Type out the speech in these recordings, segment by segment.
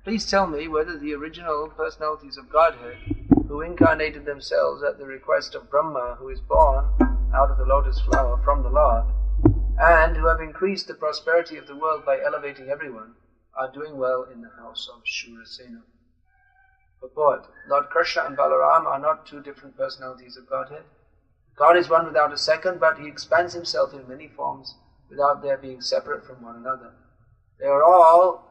please tell me whether the original personalities of Godhead, who incarnated themselves at the request of Brahma, who is born out of the lotus flower from the Lord, and who have increased the prosperity of the world by elevating everyone, are doing well in the house of Shurasena. Purport: Lord Krishna and Balarama are not two different personalities of Godhead. God is one without a second, but He expands Himself in many forms without their being separate from one another. They are all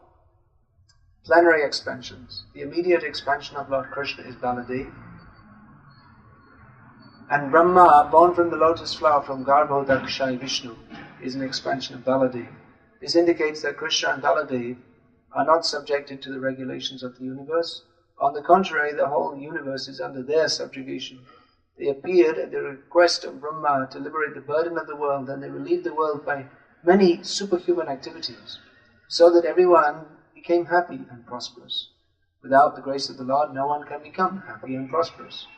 plenary expansions. The immediate expansion of Lord Krishna is Baladev. And Brahma, born from the lotus flower from Garbhodakshai Vishnu, is an expansion of Baladev. This indicates that Krishna and Baladev are not subjected to the regulations of the universe. On the contrary, the whole universe is under their subjugation. They appeared at the request of Brahma to liberate the burden of the world, and they relieved the world by many superhuman activities, so that everyone became happy and prosperous. Without the grace of the Lord, no one can become happy and prosperous,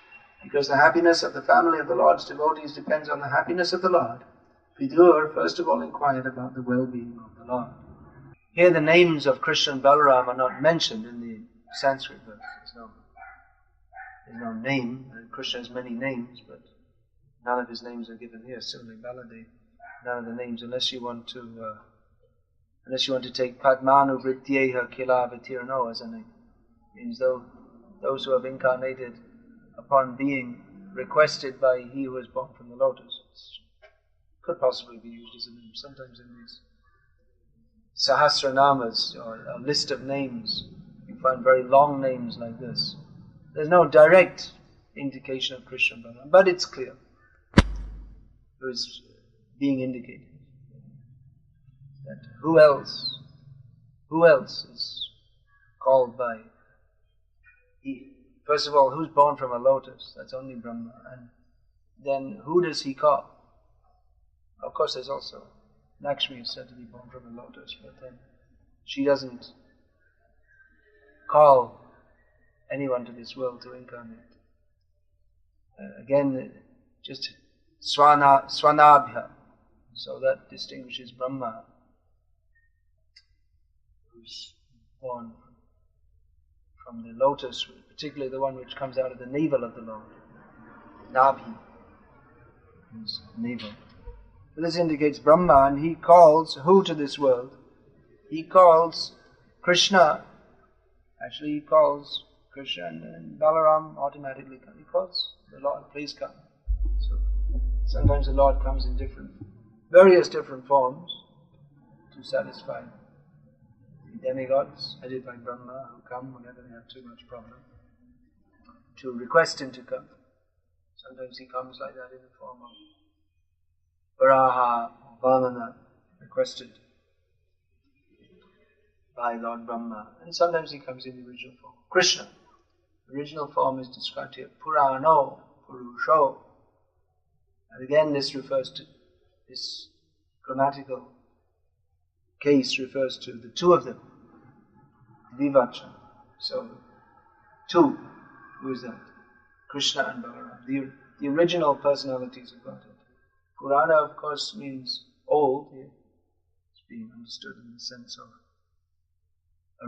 because the happiness of the family of the Lord's devotees depends on the happiness of the Lord. Vidur first of all inquired about the well-being of the Lord. Here the names of Krishna and Balaram are not mentioned in the Sanskrit verse. There's no name. Krishna has many names, but none of his names are given here. Similarly, Baladev, none of the names, unless you want to take Padmanu Vrityeha Kilavatirno as a name. Means those who have incarnated upon being requested by he who was born from the lotus. Could possibly be used as a name. Sometimes in these Sahasranamas, or a list of names, you find very long names like this. There's no direct indication of Krishna and Balaram, but it's clear who is being indicated. That who else is called by he? First of all, who's born from a lotus? That's only Brahma. And then who does he call? Of course, there's also Lakshmi is said to be born from a lotus, but then she doesn't call anyone to this world to incarnate. Again, just Swanabhya, so that distinguishes Brahma, who's born from the lotus, particularly the one which comes out of the navel of the Lord. Nabhi is navel. So this indicates Brahma, and he calls who to this world? He calls Krishna. Actually, he calls Krishna, and Balaram automatically comes. He calls the Lord, please come. So sometimes the Lord comes in various different forms to satisfy the demigods, headed by Brahma, who come whenever they have too much problem, to request him to come. Sometimes he comes like that in the form of Varaha, Vamana, requested by Lord Brahma. And sometimes he comes in the original form. Krishna. The original form is described here. Purano, Purusho. And again this grammatical case refers to the two of them. Vivachan. So, two. Who is that? Krishna and Balaram. The original personalities of Godhead. Purana, of course, means old. Here. It's being understood in the sense of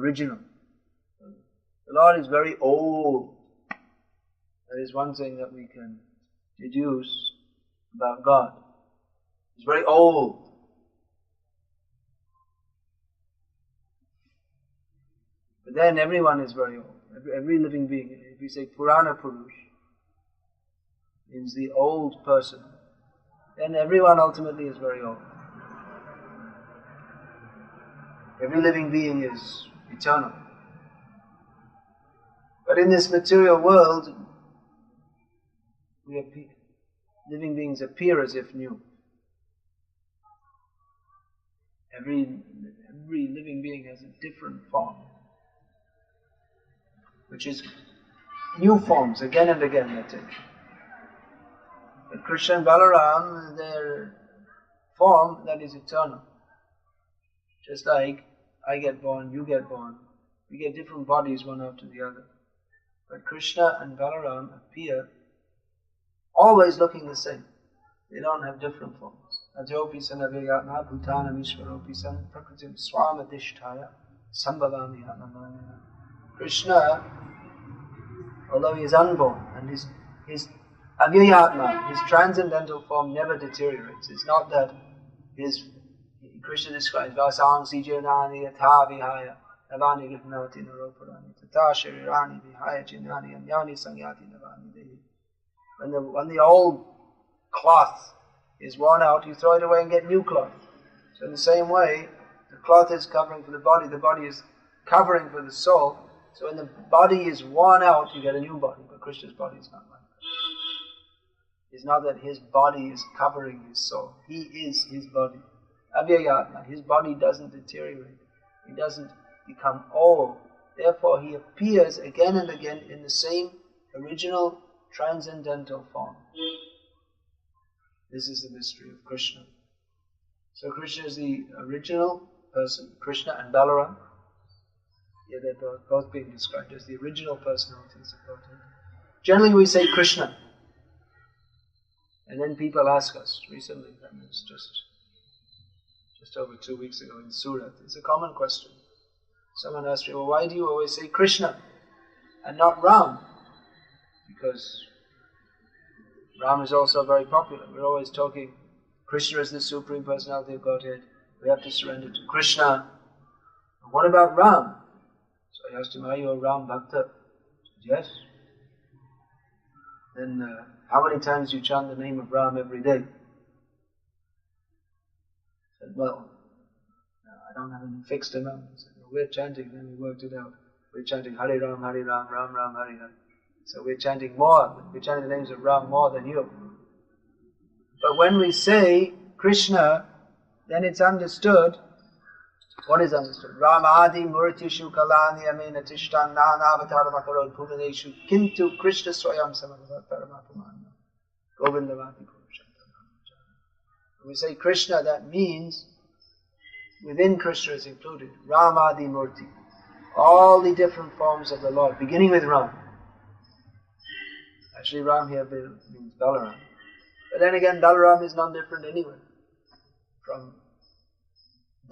original. The Lord is very old. That is one thing that we can deduce about God. He's very old. But then everyone is very old. Every living being. If we say Purana Purush, means the old person, then everyone ultimately is very old. Every living being is eternal. But in this material world, living beings appear as if new. Every living being has a different form, which is new forms again and again they take. But Krishna and Balaram, their form that is eternal. Just like I get born, you get born, we get different bodies one after the other. But Krishna and Balaram appear always looking the same. They don't have different forms. Adyopi sanavegatna bhutanam ishvaropi san prakritim swamadishtaya sambhavami atmanaya. Krishna, although he is unborn, and his avyayatma, his transcendental form never deteriorates. It's not that Krishna describes Vasang Sijanani Yatha Vihaya Navani Gipnati Naroparani Tata Sharirani Vihaya Chinani Anyani Sangyati Navani Dehi. When the old cloth is worn out, you throw it away and get new cloth. So in the same way, the cloth is covering for the body is covering for the soul. So when the body is worn out, you get a new body. But Krishna's body is not like that. It's not that his body is covering his soul. He is his body. Avyayatma, his body doesn't deteriorate. He doesn't become old. Therefore, he appears again and again in the same original transcendental form. This is the mystery of Krishna. So Krishna is the original person, Krishna and Balarama. Yeah, they're both being described as the original personalities of Godhead. Generally we say Krishna. And then people ask us, recently, I mean, it's just over 2 weeks ago in Surat, it's a common question. Someone asked me, well, why do you always say Krishna and not Ram? Because Ram is also very popular. We're always talking, Krishna is the Supreme Personality of Godhead. We have to surrender to Krishna. And what about Ram? So I asked him, are you a Ram Bhakta? He said, yes. Then how many times do you chant the name of Ram every day? I said, well, I don't have any fixed amount. He said, well, we're chanting, then we worked it out. We're chanting Hare Ram, Ram Ram, Hare Hare. So we're chanting more, we're chanting the names of Ram more than you. But when we say Krishna, then it's understood. What is understood? Ramadi Murtishu Kalani Amena Tishtan Nana Avataramakaro Pumaneshu Kintu Krishna Swayam Samavataramapumanna Govindavati When we say Krishna, that means within Krishna is included Ramadi Murti. All the different forms of the Lord, beginning with Ram. Actually, Ram here means Balarama. But then again, Balarama is non-different anyway from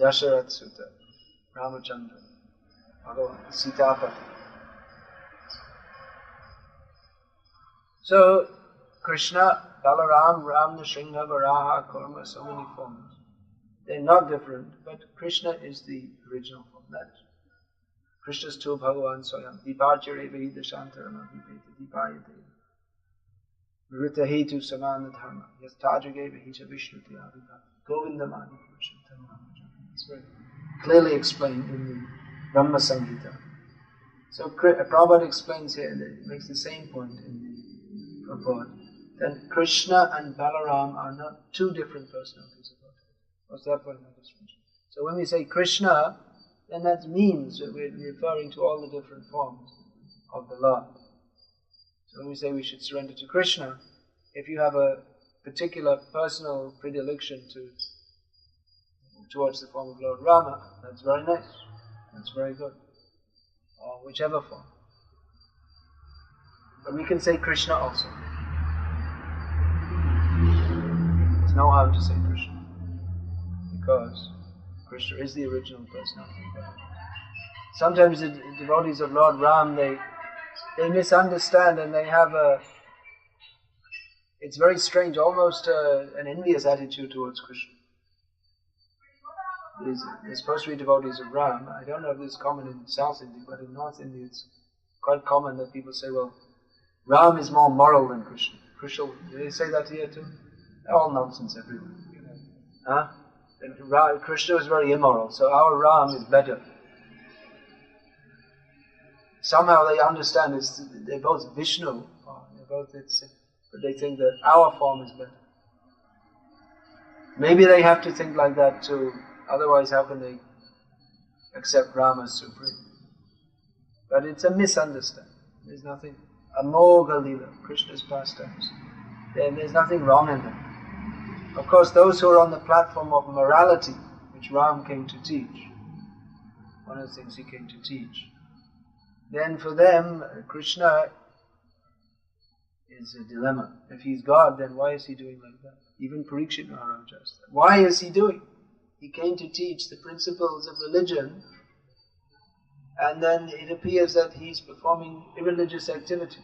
Dasharat Sutta, Ramachandra, Bhagavan, Sitapati. So, Krishna, Balaram, Ram, Nrsimha, Varaha, Kurma, so many forms. They're not different, but Krishna is the original form. That Krishna's tu Bhagavan Swayam, Diparjare Veda Shantarama Vipeta, Dipayate. Vritahetu Samana Dharma, Yastajage Vihita Vishnu Tiyavita, Govindamani Purushottam. It's very clearly explained in the Brahma Samhita. So Prabhupada explains here, and it makes the same point in the purport, that Krishna and Balaram are not two different personalities of Godhead. What's that point of distinction? So when we say Krishna, then that means that we're referring to all the different forms of the Lord. So when we say we should surrender to Krishna, if you have a particular personal predilection towards the form of Lord Rama, that's very nice, that's very good, or whichever form. But we can say Krishna also. There's no harm to say Krishna, because Krishna is the original personality of God. Sometimes the devotees of Lord Ram, they misunderstand, and they have it's very strange, almost an envious attitude towards Krishna. They're supposed to be devotees of Ram. I don't know if this is common in South India, but in North India it's quite common that people say, well, Ram is more moral than Krishna. Krishna, do they say that here too? All nonsense everywhere. Huh? And Krishna is very immoral, so our Ram is better. Somehow they understand they're both Vishnu, but they think that our form is better. Maybe they have to think like that too, otherwise how can they accept Rama as supreme? But it's a misunderstanding. There's nothing, Amoga Lila, Krishna's pastimes. There's nothing wrong in them. Of course, those who are on the platform of morality, which Ram came to teach, one of the things he came to teach, then for them, Krishna is a dilemma. If he's God, then why is he doing like that? Even Parikshit Maharaj asked that. Why is he doing? He came to teach the principles of religion, and then it appears that he's performing irreligious activities.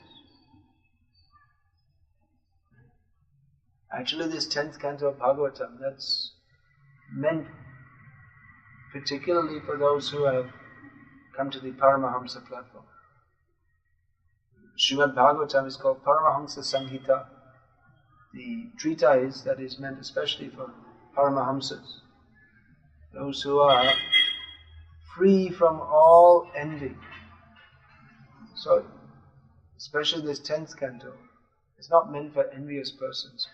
Actually, this 10th canto of Bhagavatam, that's meant particularly for those who have come to the Paramahamsa platform. Srimad Bhagavatam is called Paramahamsa Samhita. The treatise that is meant especially for Paramahamsas, those who are free from all envy. So, especially this 10th canto, it's not meant for envious persons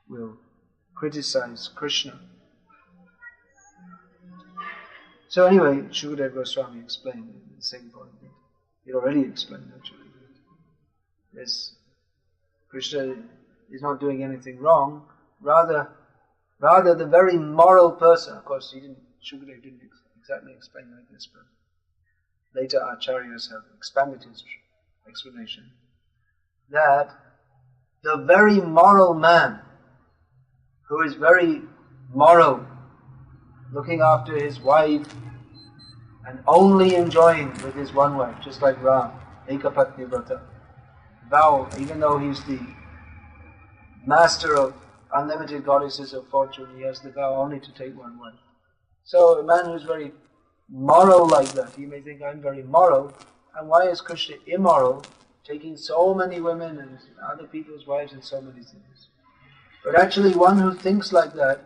who will criticize Krishna. So anyway, Shukadeva Goswami explained in the same point that he already explained actually. Yes, Krishna is not doing anything wrong. Rather the very moral person. Of course, Shukadeva didn't exactly explain like this, but later acharyas have expanded his explanation. That the very moral man, who is very moral, looking after his wife and only enjoying with his one wife, just like Ram, Ekapatni Vrata, vow, even though he's the master of unlimited goddesses of fortune, he has the vow only to take one wife. So a man who's very moral like that, he may think, I'm very moral, and why is Krishna immoral, taking so many women and other people's wives and so many things? But actually one who thinks like that,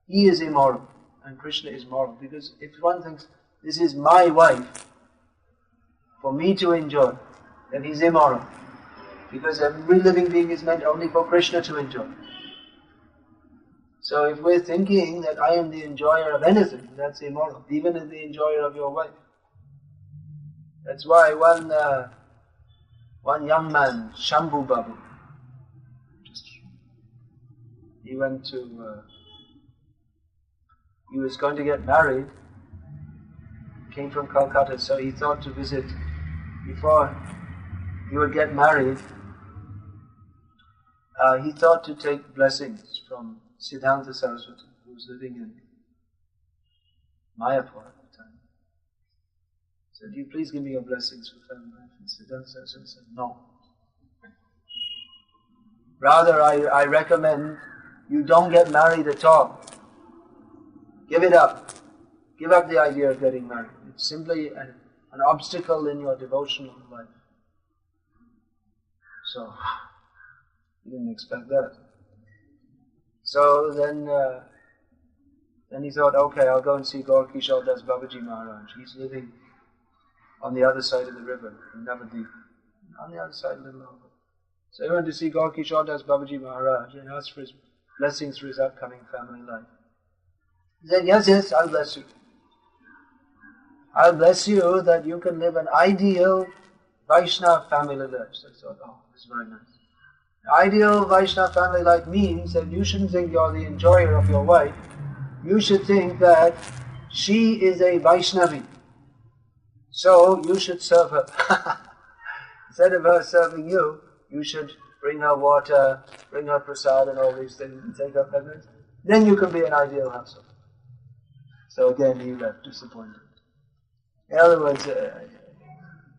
he is immoral, and Krishna is moral. Because if one thinks, this is my wife, for me to enjoy, then he's immoral. Because every living being is meant only for Krishna to enjoy. So if we're thinking that I am the enjoyer of anything, that's immoral, even as the enjoyer of your wife. That's why one young man, Shambhu Babu, he went to, he was going to get married, came from Calcutta, so he thought to visit, before he would get married, he thought to take blessings from Siddhanta Saraswati, who was living in Mayapur at the time. He said, "Do you please give me your blessings for family life?" And Siddhanta Saraswati said, "No. Rather, I recommend you don't get married at all. Give it up. Give up the idea of getting married. It's simply an obstacle in your devotional life." So, he didn't expect that. So then he thought, okay, I'll go and see Gaur Kishore Das Babaji Maharaj. He's living on the other side of the river, in Navadip, on the other side, a little over. So he went to see Gaur Kishore Das Babaji Maharaj and asked for his blessings for his upcoming family life. He said, yes, I'll bless you. I'll bless you that you can live an ideal Vaishnava family life. So I thought, oh, this is very nice. Ideal Vaishnava family life means that you shouldn't think you're the enjoyer of your wife. You should think that she is a Vaishnavi. So you should serve her. Instead of her serving you, you should bring her water, bring her prasad and all these things, and take her penance. Then you can be an ideal household. So again, he left disappointed. In other words,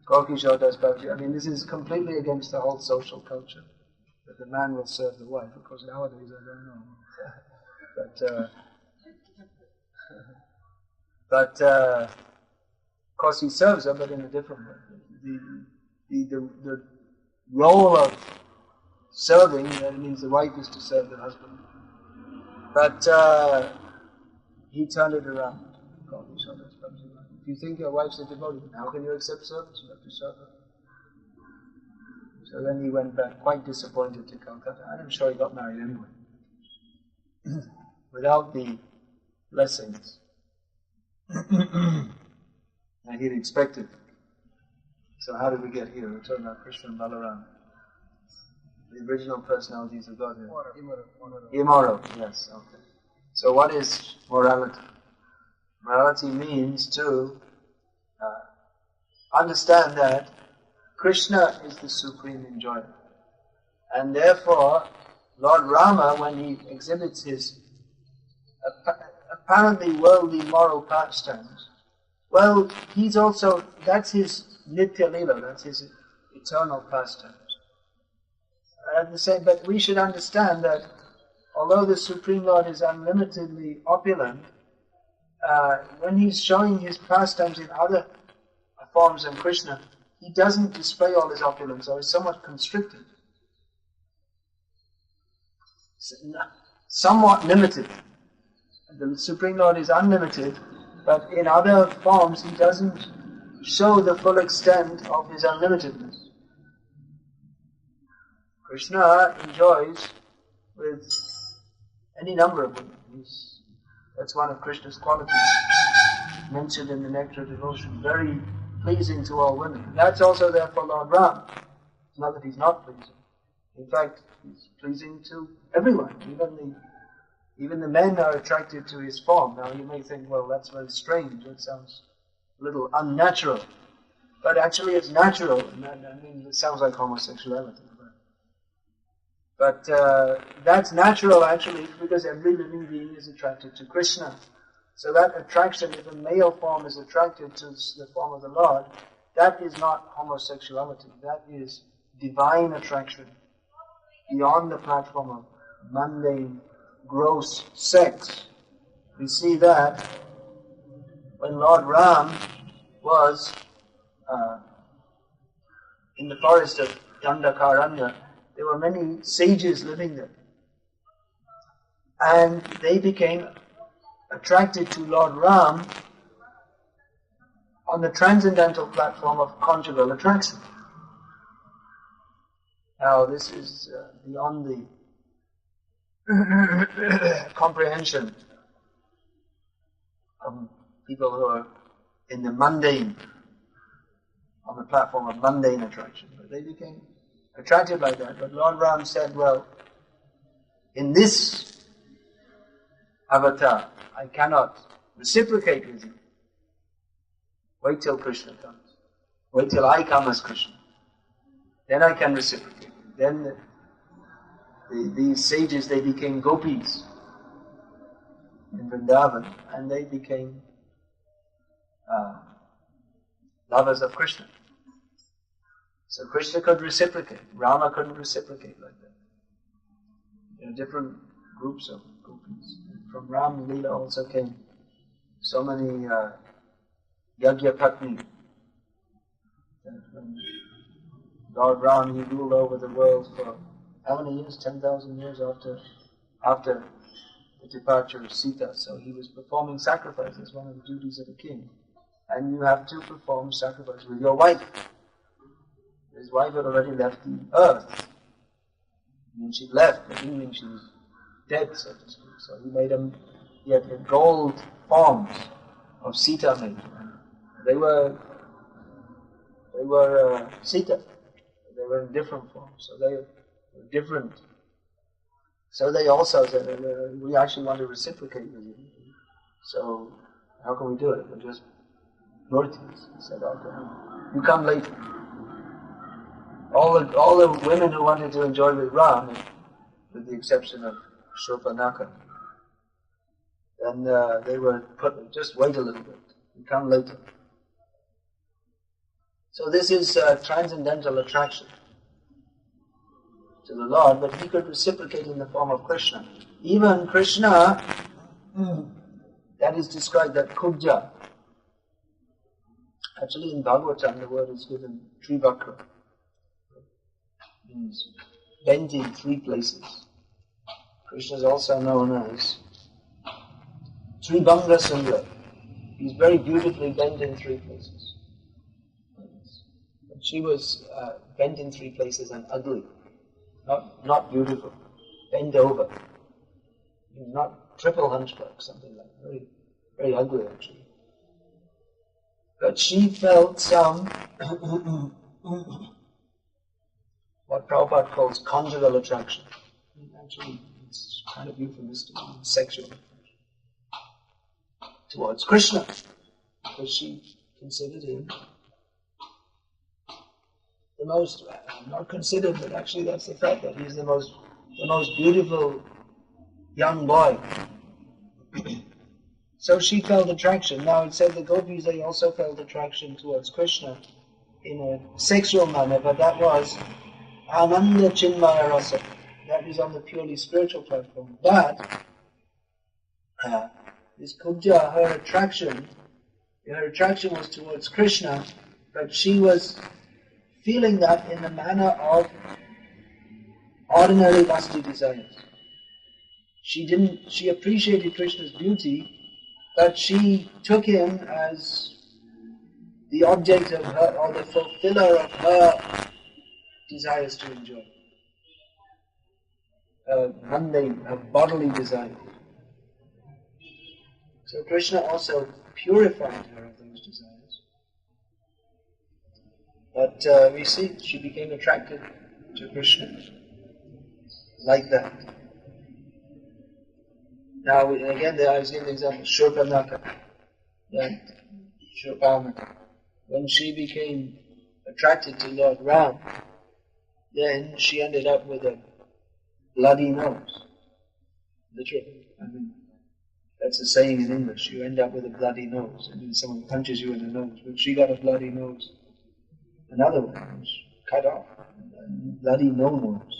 Gaur Kishore Das Babaji, I mean, this is completely against the whole social culture, that the man will serve the wife. Of course, nowadays I don't know. But of course he serves her, but in a different way. The role of serving, that means the wife is to serve the husband. But he turned it around. If you think your wife's a devotee, how can you accept service? You have to serve her. So then he went back quite disappointed to Calcutta, and I'm sure he got married anyway. Without the blessings that he'd expected. So how did we get here? We're talking about Krishna and Balarama. The original personalities of God. Immoral, yes, okay. So what is morality? Morality means to understand that Krishna is the supreme enjoyer. And therefore, Lord Rama, when he exhibits his apparently worldly moral pastimes, Well, that's his Nitya Lila, that's his eternal pastime. But we should understand that although the Supreme Lord is unlimitedly opulent, when he's showing his pastimes in other forms than Krishna, he doesn't display all his opulence, or is somewhat constricted. Somewhat limited. The Supreme Lord is unlimited, but in other forms he doesn't show the full extent of his unlimitedness. Krishna enjoys with any number of women. That's one of Krishna's qualities, mentioned in the Nectar of Devotion. Very pleasing to all women. That's also there for Lord Ram. It's not that he's not pleasing. In fact, he's pleasing to everyone. Even the men are attracted to his form. Now you may think, well, that's very strange. That sounds a little unnatural. But actually it's natural. It sounds like homosexuality. But that's natural actually because every living being is attracted to Krishna. So that attraction, if a male form is attracted to the form of the Lord, that is not homosexuality. That is divine attraction beyond the platform of mundane, gross sex. We see that when Lord Ram was in the forest of Dandakaranya, there were many sages living there. And they became attracted to Lord Ram on the transcendental platform of conjugal attraction. Now this is beyond the comprehension of people who are in the mundane, on the platform of mundane attraction. But they became attracted like that. But Lord Ram said, well, in this avatar, I cannot reciprocate with you. Wait till Krishna comes. Wait till I come as Krishna. Then I can reciprocate. Then these sages, they became gopis in Vrindavan, and they became lovers of Krishna. So Krishna could reciprocate. Rama couldn't reciprocate like that. There are different groups of gopis. From Ram Leela also came so many Yagya Patni. When Lord Ram, he ruled over the world for how many years? 10,000 years after the departure of Sita. So he was performing sacrifices, one of the duties of a king. And you have to perform sacrifice with your wife. His wife had already left the earth. I mean, she'd left, but didn't mean she was dead, so to speak. So he had gold forms of Sita made. They were Sita. They were in different forms, so they were different. So they also said, we actually want to reciprocate with you. So how can we do it? We're just murtis. He said, okay, you come later. All the women who wanted to enjoy with Ram, with the exception of Shurpanaka, and they were put, just wait a little bit, you come later. So this is transcendental attraction to the Lord, but he could reciprocate in the form of Krishna. Even Krishna, that is described, that Kubja. Actually in Bhagavatam the word is given Trivakra. Means bent in three places. Krishna is also known as Tribhanga Sundara. He's very beautifully bent in three places. But she was bent in three places and ugly. Not beautiful. Bent over. Not triple hunchback, something like that. Very, very ugly actually. But she felt some what Prabhupada calls conjugal attraction. Actually, it's kind of euphemistic, sexual attraction towards Krishna, because she considered him the most, not considered, but actually that's the fact, that he's the most beautiful young boy. So she felt attraction. Now it said the gopis, they also felt attraction towards Krishna in a sexual manner, but that was Ananda Chinmaya Rasa. That is on the purely spiritual platform. But this Kubja, her attraction was towards Krishna, but she was feeling that in the manner of ordinary lusty desires. She appreciated Krishna's beauty, but she took him as the object of her, or the fulfiller of her desires to enjoy. Her mundane, her bodily desires. So Krishna also purified her of those desires. But we see she became attracted to Krishna like that. Now again, I was giving the example, Shurpanaka, Shurpanaka. When she became attracted to Lord Ram, then she ended up with a bloody nose. Literally. I mean, that's a saying in English. You end up with a bloody nose. I mean, someone punches you in the nose. But she got a bloody nose. Another one was cut off. Bloody no nose.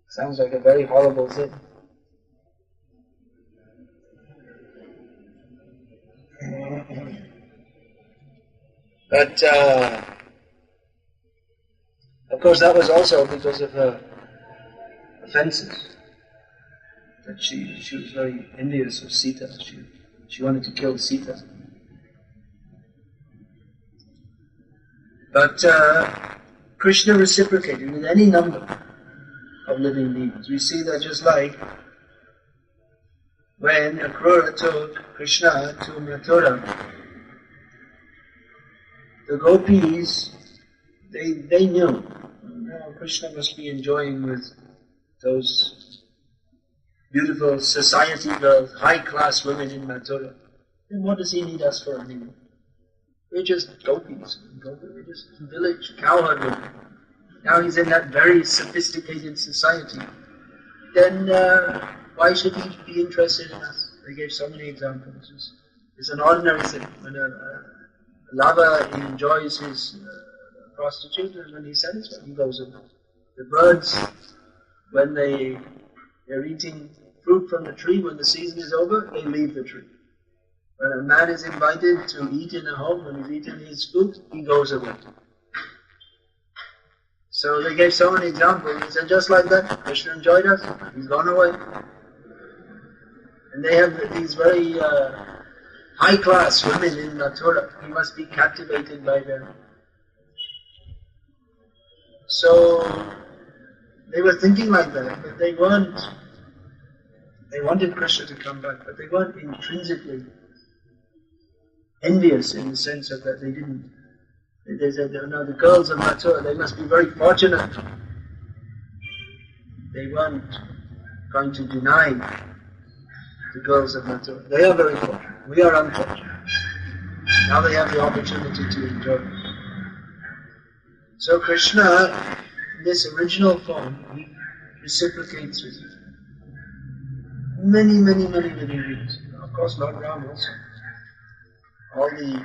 Sounds like a very horrible thing. But of course that was also because of her offences. That she was very envious of Sita. She wanted to kill Sita. But Krishna reciprocated with any number of living beings. We see that just like when Akrura took Krishna to Mathura, the gopis, they knew, Krishna must be enjoying with those beautiful society girls, high-class women in Mathura. Then what does he need us for anymore? We're just gopis. We're just village cowherd women. Now he's in that very sophisticated society. Then why should he be interested in us? They gave so many examples. It's an ordinary thing. When a lover enjoys his prostitute, and when he's satisfied, he goes away. The birds, when they're eating fruit from the tree, when the season is over, they leave the tree. When a man is invited to eat in a home, when he's eaten his food, he goes away. So they gave so many examples. They said, just like that, Krishna enjoyed us, he's gone away. And they have these very high-class women in Mathura. He must be captivated by them. So they were thinking like that, but they wanted Krishna to come back, but they weren't intrinsically envious in the sense of that they said, no, the girls of Mathura, they must be very fortunate. They weren't going to deny the girls of Mathura. They are very fortunate. We are unfortunate. Now they have the opportunity to enjoy it. So Krishna, in this original form, he reciprocates with many living beings. Of course, Lord Ram also. All the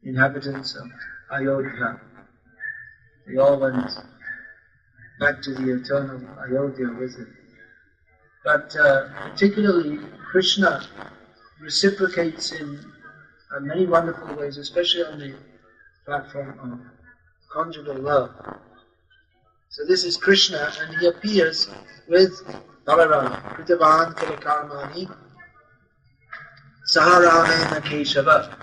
inhabitants of Ayodhya, they all went back to the eternal Ayodhya with him. But particularly Krishna reciprocates in many wonderful ways, especially on the platform of conjugal love. So this is Krishna, and he appears with Balarama, Kritavan Kalakarmani, Saharamena Keshava,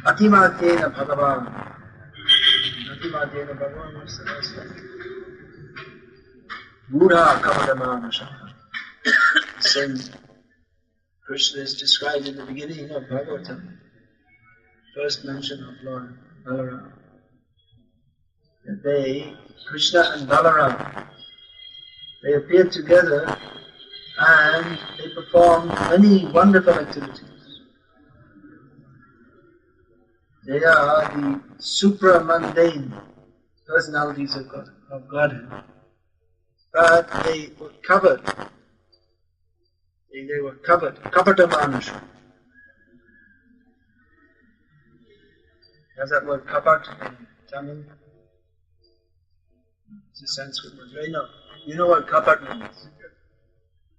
Atimatena Bhagavan. Atimatena Bhagavan was the last one. Buddha Kamadamana Shaka. The same Krishna is described in the beginning of Bhagavatam. First mention of Lord Balarama. That Krishna and Balarama, they appeared together and they performed many wonderful activities. They are the supra-mundane personalities of Godhead. But they were covered They were covered. Kapata Manusha. Has that word kapat in Tamil? It's a Sanskrit word, right? No. You know what kapat means?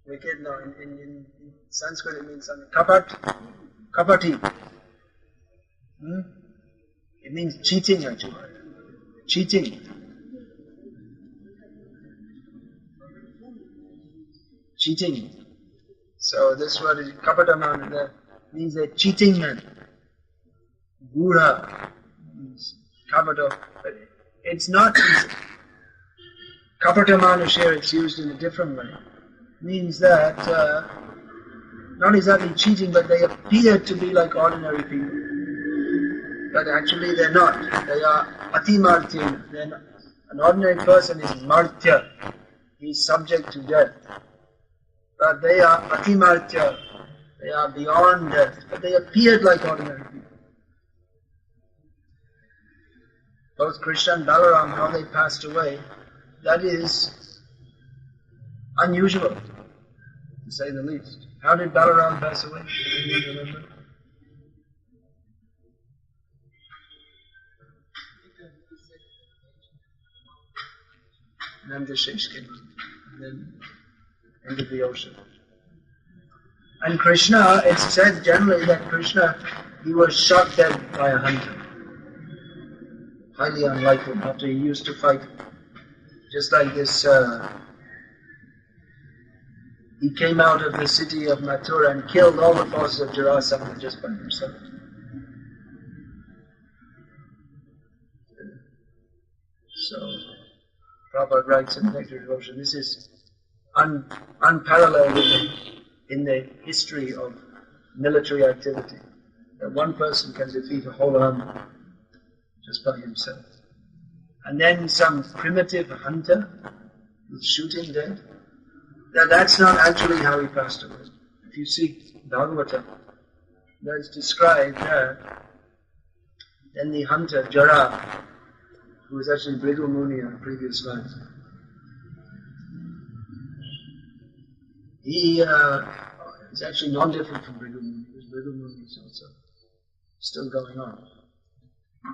Wicked? No. In Sanskrit it means something. Kapat? Kapati. It means cheating actually. Cheating. Cheating. So this word is kapataman, that means they're cheating men. Gura means kapata. But it's not kapatamanus here, it's used in a different way. It means that not exactly cheating, but they appear to be like ordinary people. But actually they're not. They are atimartya. They're not. An ordinary person is martya. He's subject to death. But they are atimartya. They are beyond death. But they appeared like ordinary people. Both Krishna and Balaram, how they passed away, that is unusual, to say the least. How did Balaram pass away? Anyone remember? And then the Shesh came out, and then entered the ocean. And Krishna, it's said generally that Krishna, he was shot dead by a hunter. Highly unlikely, after he used to fight. Just like this, he came out of the city of Mathura and killed all the forces of Jarasandha just by himself. So, Prabhupada writes in the Nectar of Devotion, this is unparalleled in the history of military activity, that one person can defeat a whole army just by himself. And then some primitive hunter was shooting dead. That's not actually how he passed away. If you see Bhagavatam, that's described there. Then the hunter, Jara, who was actually Bhrigu Muni on the previous life, he is actually non-different from Bhrigu Muni, because Bhrigu Muni is also still going on.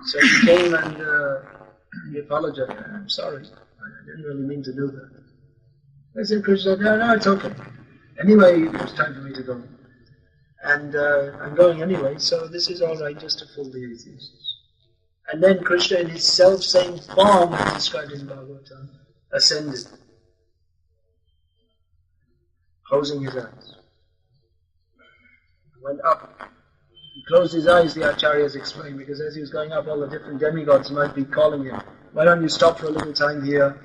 So he came and he apologized. I'm sorry, I didn't really mean to do that. I said, Krishna, no, it's okay. Anyway, it was time for me to go. And I'm going anyway, so this is all right, just to fool the atheists. And then Krishna, in his self-same form, as described in Bhagavatam, ascended, closing his eyes. Went up. He closed his eyes, the Acharyas explained, because as he was going up, all the different demigods might be calling him, why don't you stop for a little time here,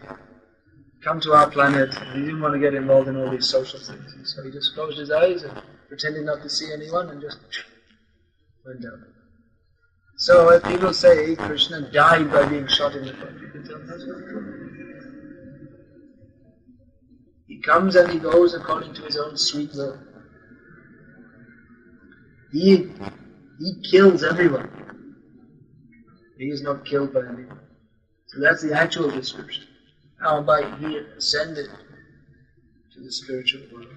come to our planet. And he didn't want to get involved in all these social things. And so he just closed his eyes and pretended not to see anyone and just went down. So if people say Krishna died by being shot in the foot, you can tell that's not true. He comes and he goes according to his own sweet will. He kills everyone. He is not killed by anyone. So that's the actual description. How he ascended to the spiritual world.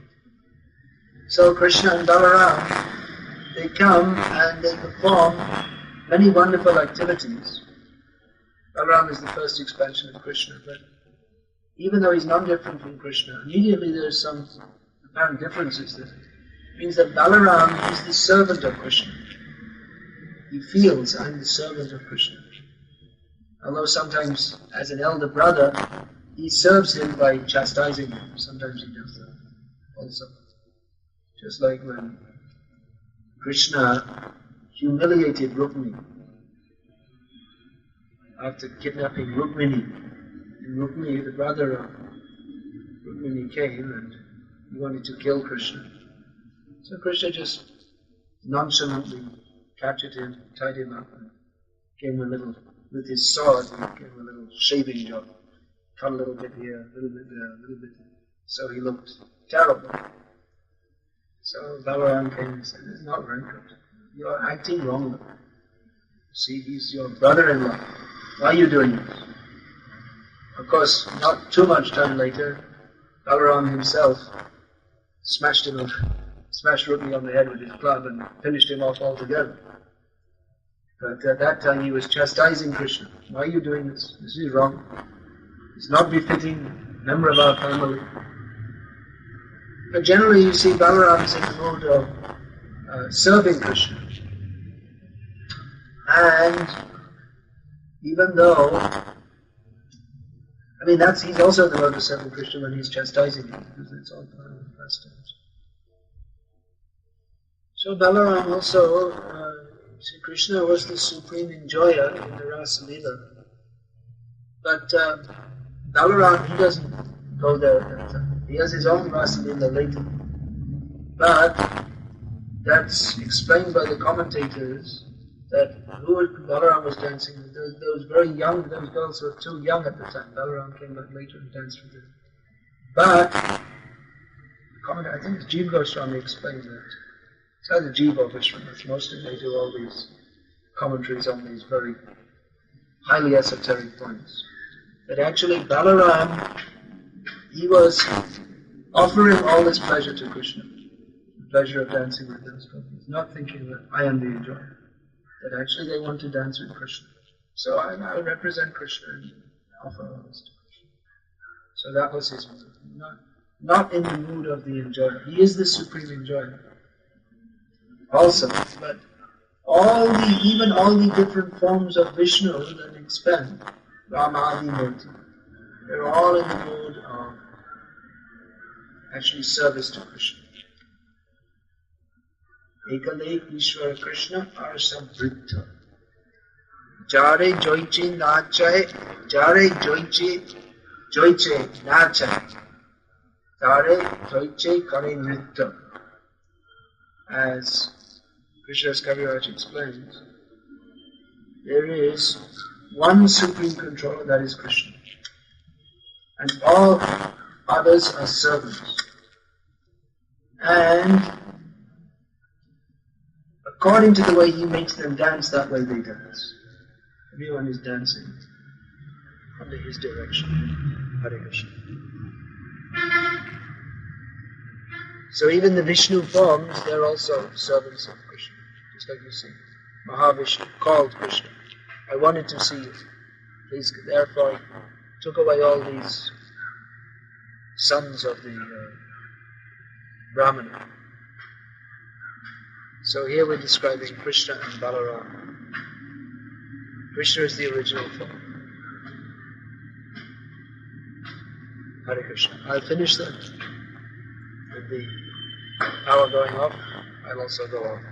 So Krishna and Balaram, they come and they perform many wonderful activities. Balaram is the first expansion of Krishna, but even though he's not different from Krishna, immediately there are some apparent differences there. It means that Balaram is the servant of Krishna. He feels, I'm the servant of Krishna. Although sometimes, as an elder brother, he serves him by chastising him. Sometimes he does that also. Just like when Krishna humiliated Rukmini after kidnapping Rukmini. And Rukmini, the brother of Rukmini, came and he wanted to kill Krishna. So Krishna just nonchalantly captured him, tied him up, and gave him a little, with his sword, he gave him a little shaving job. Cut a little bit here, a little bit there, a little bit there. So he looked terrible. So Balaram came and said, "This is not very good. You're acting wrongly. See, he's your brother-in-law. Why are you doing this?" Of course, not too much time later, Balaram himself smashed Rukmi on the head with his club and finished him off altogether. But at that time he was chastising Krishna. Why are you doing this? This is wrong. It's not befitting a member of our family. But generally you see Balarama is in the mood of serving Krishna. And even though, he's also in the mode of serving Krishna when he's chastising him, because it's all part of the pastimes. So Balarama also, see, Krishna was the supreme enjoyer in the Rasa Leela. But Balarama, he doesn't go there at that time. He has his own Rasa Leela later. But that's explained by the commentators that who Balarama was dancing with, those very young, those girls were too young at the time. Balarama came back later and danced with them. But, I think it's Jiva Goswami explained that. It's either Jiva or Vishwanath. Most of them do all these commentaries on these very highly esoteric points. That actually Balarama, he was offering all this pleasure to Krishna. The pleasure of dancing with those gopis. Not thinking that I am the enjoyer. That actually they want to dance with Krishna. So I represent Krishna and offer all this to Krishna. So that was his mood. Not in the mood of the enjoyer. He is the supreme enjoyer. Also, but even all the different forms of Vishnu that expand, Ramadi Murti, they're all in the mood of actually service to Krishna. Ekale Ishvara Krishna Arsa Vritta. Jare Joiche Nachai, Jare Joiche Nachai, Jare Joiche Kare Vritta. As Krishna's Kaviraj explains, there is one supreme controller, that is Krishna. And all others are servants. And according to the way he makes them dance, that way they dance. Everyone is dancing under his direction. Hare Krishna. So even the Vishnu forms, they're also servants of Krishna. Just like you see, Mahavishnu called Krishna. I wanted to see you. Please, therefore, took away all these sons of the Brahmana. So here we're describing Krishna and Balarama. Krishna is the original form. Hare Krishna. I'll finish that. With the hour going off, I'll also go off.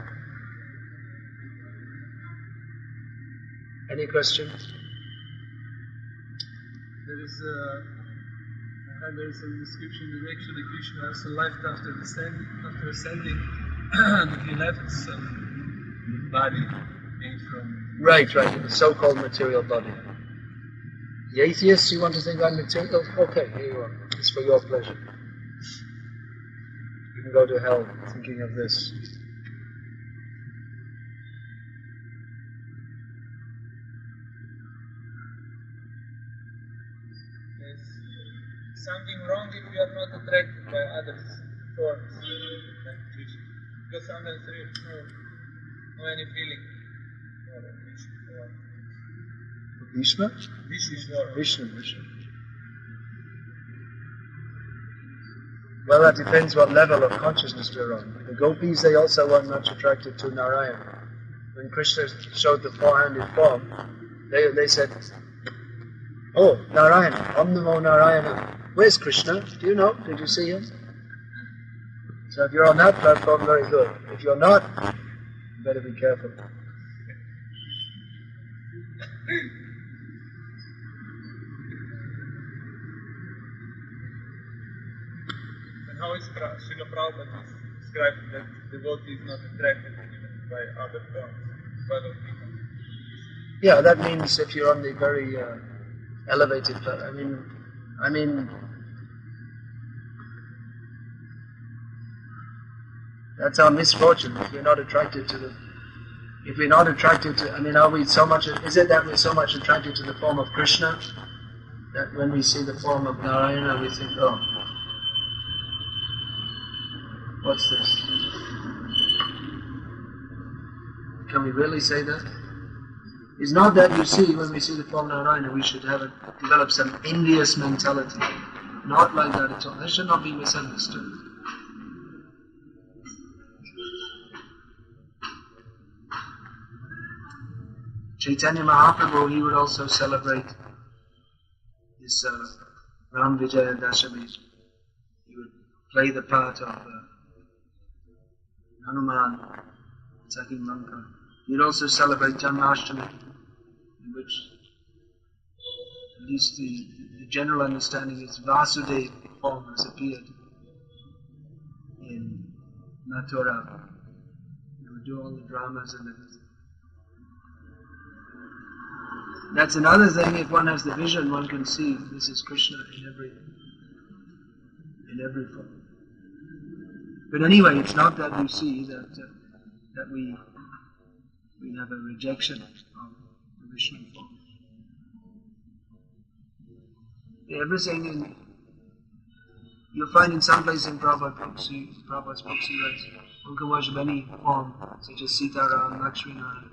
Any questions? There is a description that actually Krishna also left after ascending. He left some body made from... Right, the so-called material body. The atheists, you want to think I'm material? Okay, here you are. It's for your pleasure. You can go to hell thinking of this. There's something wrong if you are not attracted by others' forms. Because sometimes there is no any feeling for Vishnu. Well, that depends what level of consciousness we're on. The gopis, they also weren't much attracted to Narayana. When Krishna showed the four-handed form, they said, "Oh, Narayana, Om Namo Narayana. Where's Krishna? Do you know? Did you see him?" So if you're on that platform, very good. If you're not, you better be careful. And how is Srila Prabhupada describing that devotee is not attracted by other forms, by other people? Yeah, that means if you're on the very elevated platform. I mean, that's our misfortune. If we're not attracted to are we so much? Is it that we're so much attracted to the form of Krishna that when we see the form of Narayana, we think, oh, What's this? Can we really say that? It's not that you see, when we see the form Narayana, we should develop some envious mentality. Not like that at all. That should not be misunderstood. Chaitanya Mahaprabhu, he would also celebrate this Ram Vijaya Dashami. He would play the part of Hanuman attacking Lanka. He would also celebrate Janmashtami, in which at least the general understanding is Vasudeva form has appeared in Mathura. He would do all the dramas and everything. That's another thing, if one has the vision, one can see this is Krishna in every form. But anyway, it's not that you see that we have a rejection of the Vishnu form. Everything you'll find in some place in Prabhupada's books, he writes, one can worship any form, such as Sitaram, Lakshminarayan.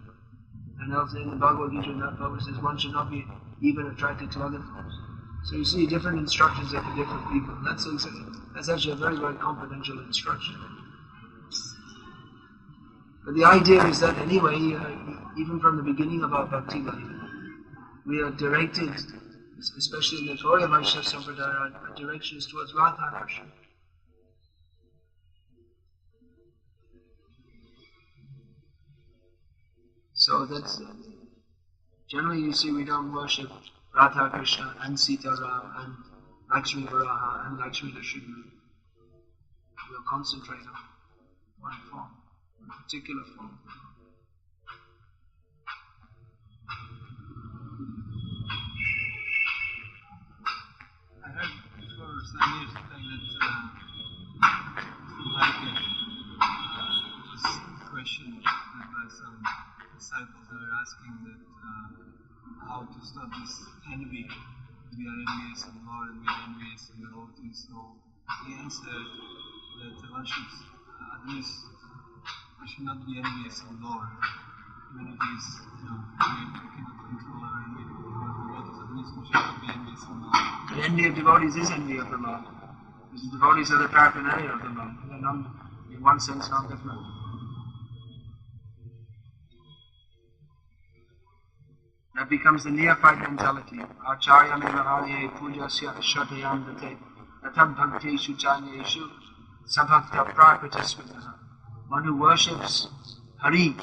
And also in the Bhagavad Gita, in that Prabhupada says one should not be even attracted to other forms. So you see different instructions there for different people. That's actually a very, very confidential instruction. But the idea is that anyway, even from the beginning of our bhakti life, we are directed, especially in the Gauriya Vaishnava Sampradaya, our direction is towards Radha Krishna. So that's generally you see we don't worship Radha Krishna and Sita Ram and Lakshmi Varaha and Lakshmi Nrsimha. We'll concentrate on one form, one particular form. I heard for some years that was questioned by some disciples that were asking that how to stop this envy. We are envious of the Lord and we are envious of the devotees. So he answered that one should at least we should not be envious of the Lord. Even if he's we cannot control our envy of the devotees, at least we should not be envious of the Lord. The envy of devotees is envy of the Lord. Because the devotees are the paraphernalia of the Lord. They're not, in one sense, not different. That becomes the neophyte mentality. Acharya mevaharye pujasya shratayandate atam bhakteshu chanyeshu sabhakta prakrtasvitaha. One who worships Hari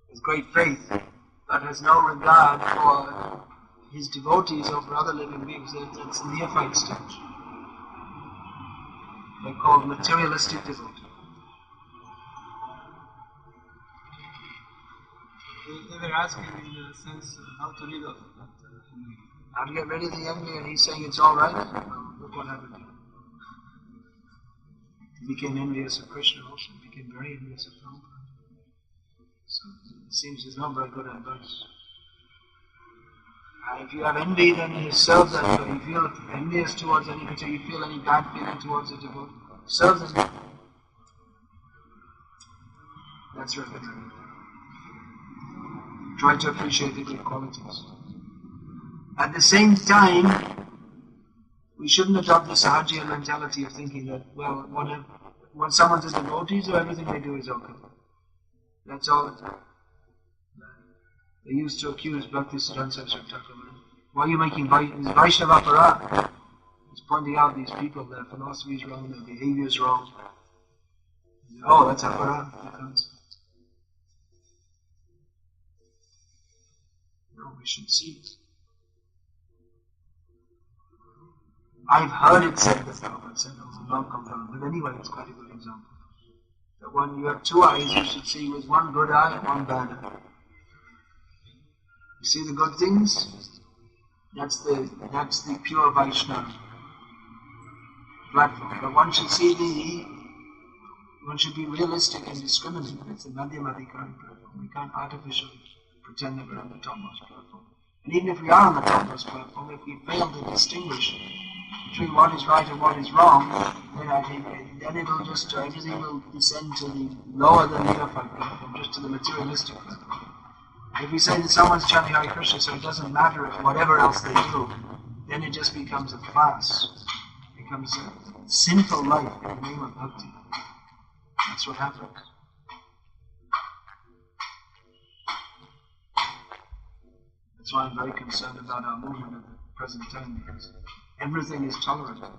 with great faith, but has no regard for his devotees or for other living beings. That's the neophyte stage. They're called materialistic devotees. They were asking in a sense how to rid of that envy. How to get rid of the envy, and he's saying it's alright. Well, look what happened to him. He became envious of Krishna also. He became very envious of Prabhupada. So it seems it's not very good advice. If you have envy, then you serve them. If you feel envious towards any particular, you feel any bad feeling towards a devotee, serve them. That's recommended. Try to appreciate the good qualities. At the same time, we shouldn't adopt the Sahajiya mentality of thinking that, well, when someone's a devotee, so everything they do is okay. That's all it is. They used to accuse Bhaktisiddhanta Saraswati Thakur. Why are you making Vaishnava Aparad? He's pointing out these people, their philosophy is wrong, their behavior is wrong. Oh, that's Aparad. No, we should see it. I've heard it said that Prabhupada said it was not confirmed, but anyway, it's quite a good example. That when you have two eyes, you should see with one good eye and one bad eye. You see the good things? That's the pure Vaishnava platform. But one should be realistic and discriminate. It's a Madhyamadikari platform. We can't artificially pretend that we're on the topmost platform. And even if we are on the topmost platform, if we fail to distinguish between what is right and what is wrong, then it will just, everything will descend to the lower than neophyte level, just to the materialistic level. If we say that someone's chanting Hare Krishna, so it doesn't matter if whatever else they do, then it just becomes a farce. It becomes a sinful life in the name of bhakti. That's what happens. That's why I'm very concerned about our movement at the present time, because everything is tolerable.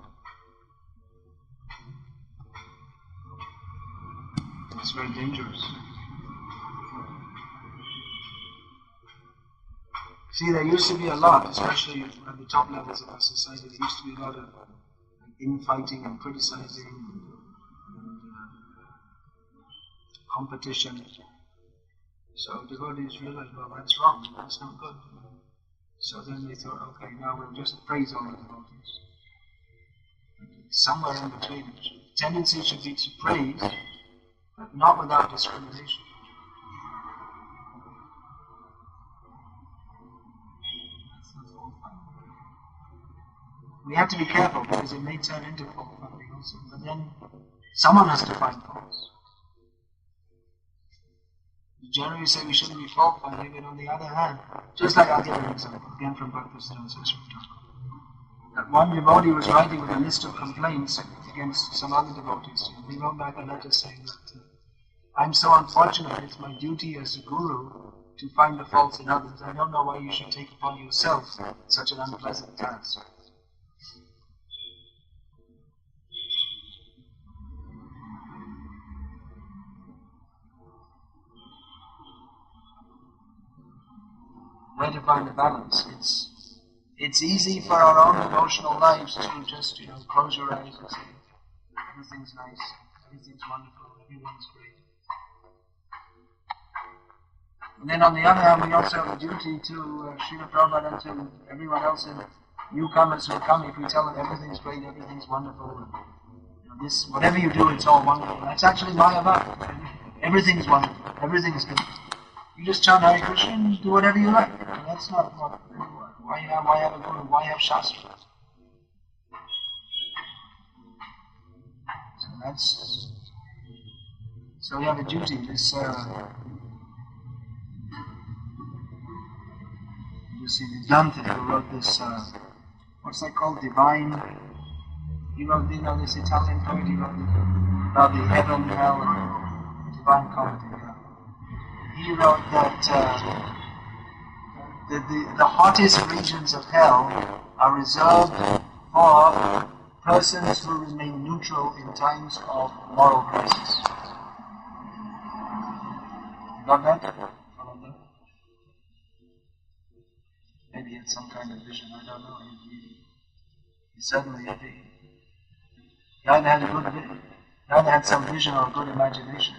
It's very dangerous. See, there used to be a lot, especially at the top levels of our society, there used to be a lot of infighting and criticizing and competition. So devotees realized, well, that's wrong, that's not good. So then they thought, okay, now we'll just praise all the devotees. Somewhere in between. The tendency should be to praise, but not without discrimination. We have to be careful because it may turn into fault finding also. But then someone has to find faults. Generally say we shouldn't be fault finding, but on the other hand, just like I'll give an example, again from Bhakti-Siddhanta Saraswati Thakur. That one devotee was writing with a list of complaints against some other devotees. He wrote back a letter saying that I'm so unfortunate, it's my duty as a guru to find the faults in others. I don't know why you should take upon yourself such an unpleasant task. Where to find the balance? It's easy for our own devotional lives to just, close your eyes and say, everything's nice, everything's wonderful, everything's great. And then on the other hand, we also have a duty to Srila Prabhupada and to everyone else in newcomers who come, if we tell them everything's great, everything's wonderful, and, this, whatever you do, it's all wonderful. That's actually Mayavad. Everything is wonderful, everything is good. You just chant Hare Krishna and do whatever you like. And that's not what. Why have a guru? Why have Shastra? So we have a duty. This you see, the Dante who wrote this. What's that called? Divine. He wrote, this Italian poet. He wrote about the heaven, hell, and the divine comedy. He wrote that the hottest regions of hell are reserved for persons who remain neutral in times of moral crisis. You got that? Follow that? Maybe he had some kind of vision, I don't know. He certainly had he either had some vision or a good imagination.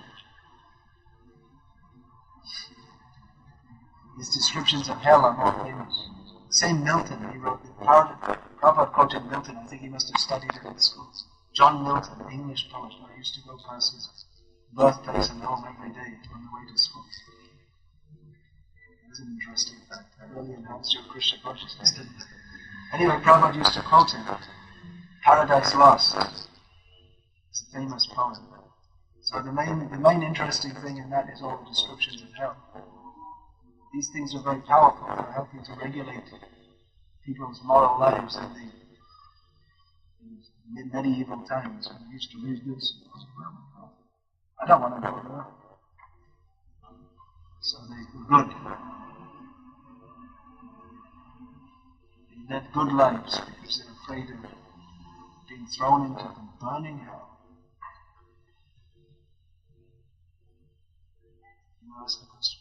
His descriptions of hell are more famous. Same Milton, he wrote the Prabhupada quoted Milton, I think he must have studied it in school. John Milton, English poet, I used to go past his birthplace and home every day on the way to school. That's an interesting fact. That really enhanced your Krishna consciousness, didn't it? Anyway, Prabhupada used to quote him, Paradise Lost. It's a famous poem. So the main interesting thing in that is all the descriptions of hell. These things are very powerful. They're helping to regulate people's moral lives in the medieval times. When they used to read this, I don't want to go there. So they were good. They led good lives because they're afraid of being thrown into the burning hell. You want to ask a question?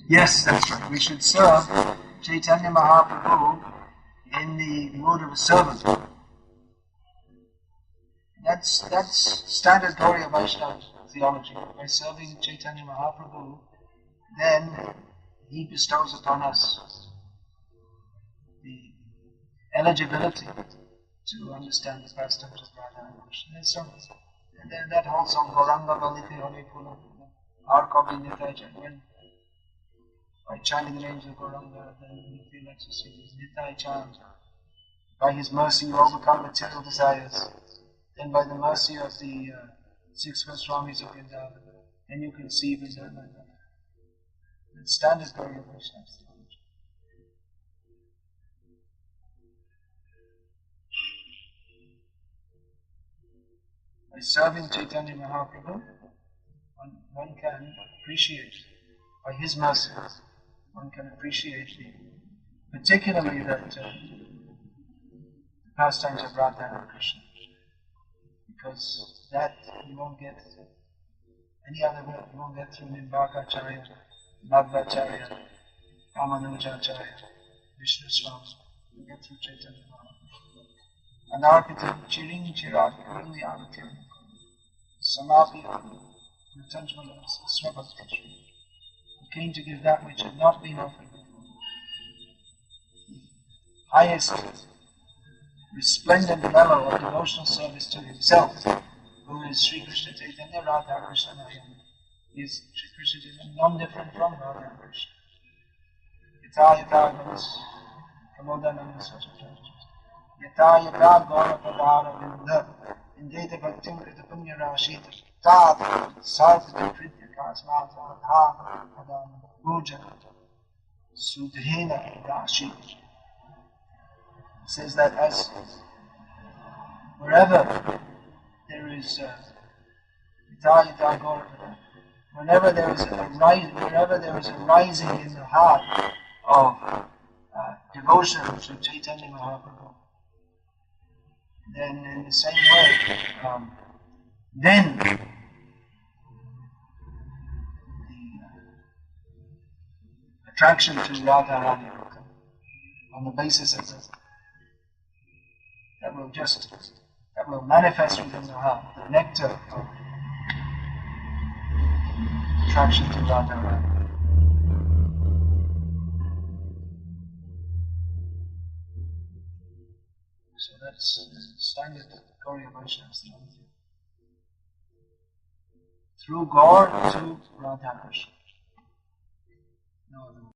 Yes, that's right. We should serve Chaitanya Mahaprabhu in the mood of a servant. That's standard Gauriya Vaishnava theology. By serving Chaitanya Mahaprabhu, then he bestows upon us eligibility to understand the pastimes of Radha and Krishna. There's so much. And then that whole song, Goranga Balite Hare Pula, our copy Nitai, when by chanting the names of Goranga, then you feel ecstasy. Nitai chant. By his mercy you overcome material desires. Then by the mercy of the 6 Goswamis of Vrindavan, then you can see Vrindavan. The standard Gauriya Vaishnava. By serving Chaitanya Mahaprabhu, one can appreciate, by his mercy, one can appreciate particularly the pastimes of Radha and Krishna. Because that you won't get any other way. You won't get through Nimbakacharya, Madhvacharya, Ramanujacharya, Vishnu Swami. You get through Chaitanya Mahaprabhu. Anarpitam chiring chirat kuruli avatim samapya mutanjmala svabhakti. He came to give that which had not been offered before. Highest resplendent mellow of devotional service to himself, who is Sri Krishna Chaitanya Radha Krishna Mayam. He is Sri Krishna Chaitanya, non-different from Radha Krishna. Yata yata ganas pramodananda svajata. Yata yata gaura padara vinda indeta bhaktim krita punya rashita tat sarvata kritya kasmata dha padam puja sudhena rashi. It says that as wherever there is whenever there is a rising in the heart of devotion to Chaitanya Mahaprabhu, then in the same way, then the attraction to Radharani will come on the basis of this. That will manifest within the heart, the nectar of attraction to Radharani. So that's standard Gauriya Vaishnava theology. Through God to Radha Krishna. No other way.